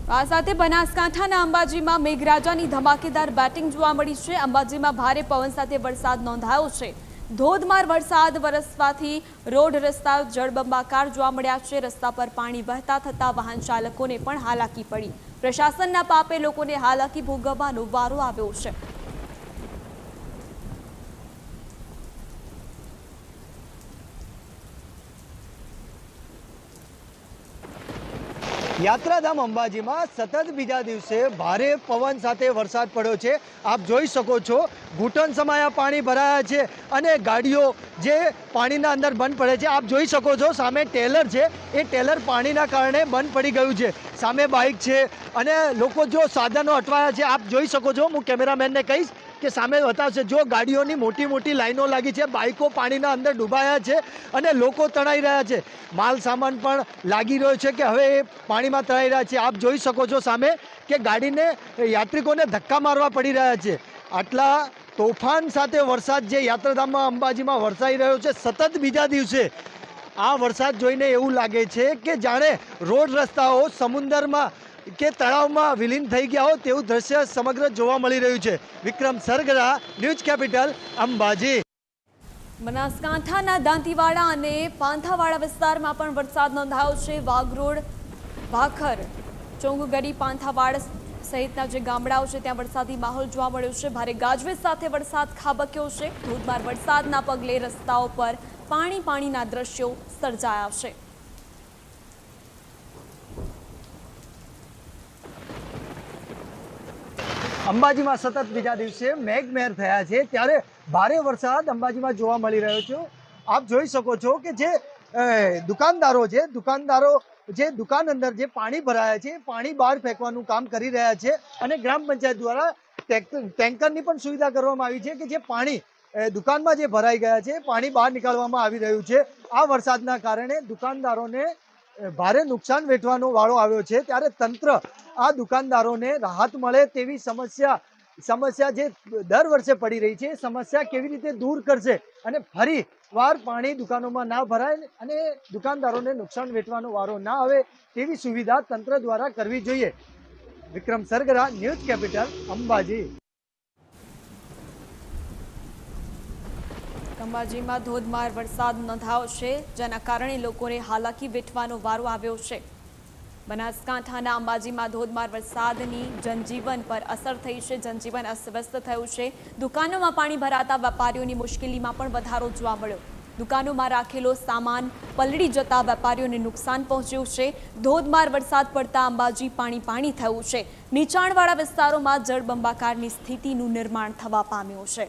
આ સાથે બનાસકાંઠાના અંબાજીમાં મેઘરાજાની ધમાકેદાર બેટિંગ જોવા મળી છે। અંબાજીમાં ભારે પવન સાથે વરસાદ નોંધાયો છે। ધોધમાર વરસાદ વરસવાથી રોડ રસ્તા જળબંબાકાર જોવા મળ્યા છે। રસ્તા પર પાણી વહેતા થતા વાહન ચાલકોને પણ હાલાકી પડી। પ્રશાસનના પાપે લોકોને હાલાકી ભોગવવાનો વારો આવ્યો છે। યાત્રાધામ અંબાજીમાં સતત બીજા દિવસે ભારે પવન સાથે વરસાદ પડ્યો છે। આપ જોઈ શકો છો ઘૂંટણ સમાયા પાણી ભરાયા છે અને ગાડીઓ જે પાણીના અંદર બંધ પડે છે। આપ જોઈ શકો છો સામે ટેલર છે, એ ટેલર પાણીના કારણે બંધ પડી ગયું છે। સામે બાઇક છે અને લોકો જો સાધનો અટવાયા છે। આપ જોઈ શકો છો, હું કેમેરામેનને કહીશ કે સામે બતાવશે, જો ગાડીઓની મોટી મોટી લાઈનો લાગી છે, બાઇકો પાણીના અંદર ડૂબાયા છે અને લોકો તણાઈ રહ્યા છે। માલ સામાન પણ લાગી રહ્યો છે કે હવે એ પાણીમાં તણાઈ રહ્યા છે। આપ જોઈ શકો છો સામે કે ગાડીને યાત્રિકોને ધક્કા મારવા પડી રહ્યા છે। આટલા તોફાન સાથે વરસાદ જે યાત્રાધામમાં અંબાજીમાં વરસાઈ રહ્યો છે સતત બીજા દિવસે, આ વરસાદ જોઈને એવું લાગે છે કે જાણે રોડ રસ્તાઓ સમુદ્રમાં કે તળાવમાં વિલીન થઈ ગયા હોય તેવું દ્રશ્ય સમગ્ર જોવા મળી રહ્યું છે। વિક્રમ સરગરા, ન્યૂઝ કેપિટલ, અંબાજી। બનાસકાંઠાના દાંતીવાડા અને પાંથાવાડા વિસ્તારમાં પણ વરસાદ નોંધાયો છે। વાગરોડ, ભાખર, ચોંગગરી, પાંથાવાડ સહિતના જે ગામડાઓ છે ત્યાં વરસાદી માહોલ જોવા મળ્યો છે। ભારે ગાજવીજ સાથે વરસાદ ખાબક્યો છે। ધોધમાર વરસાદના પગલે રસ્તાઓ પર પાણીના દ્રશ્યો સર્જાયા છે। અંબાજીમાં સતત બીજા દિવસે મેઘમહેર થયા છે ત્યારે ભારે વરસાદ અંબાજીમાં જોવા મળી રહ્યો છે। આપ જોઈ શકો છો કે જે દુકાનદારો છે, જે દુકાન અંદર જે પાણી ભરાયા છે, પાણી બહાર ફેંકવાનું કામ કરી રહ્યા છે અને ગ્રામ પંચાયત દ્વારા ટેન્કરની પણ સુવિધા કરવામાં આવી છે કે જે પાણી દુકાનમાં જે ભરાઈ ગયા છે પાણી બહાર નીકાળવામાં આવી રહ્યું છે। આ વરસાદના કારણે દુકાનદારોને ભારે નુકસાન વેઠવાનો વાળો આવ્યો છે ત્યારે તંત્ર આ દુકાનદારોને રાહત મળે તેવી સમસ્યા જે દર વર્ષે પડી રહી છે, સમસ્યા કેવી રીતે દૂર કરશે અને ફરી વાર પાણી દુકાનોમાં ના ભરાય અને દુકાનદારોને નુકસાન વેઠવાનો વારો ના આવે તેવી સુવિધા તંત્ર દ્વારા કરવી જોઈએ। વિક્રમ સરગરા, ન્યૂઝ કેપિટલ, અંબાજી। અંબાજીમાં ધોધમાર વરસાદ નોંધાયો છે, જેના કારણે લોકોને હાલાકી વેઠવાનો વારો આવ્યો છે। બનાસકાંઠાના અંબાજીમાં ધોધમાર વરસાદની જનજીવન પર અસર થઈ છે। જનજીવન અસ્તવ્યસ્ત થયું છે। દુકાનોમાં પાણી ભરાતા વેપારીઓની મુશ્કેલીમાં પણ વધારો જોવા મળ્યો। દુકાનોમાં રાખેલો સામાન પલળી જતા વેપારીઓને નુકસાન પહોંચ્યું છે। ધોધમાર વરસાદ પડતા અંબાજી પાણી થયું છે। નીચાણવાળા વિસ્તારોમાં જળબંબાકારની સ્થિતિનું નિર્માણ થવા પામ્યું છે।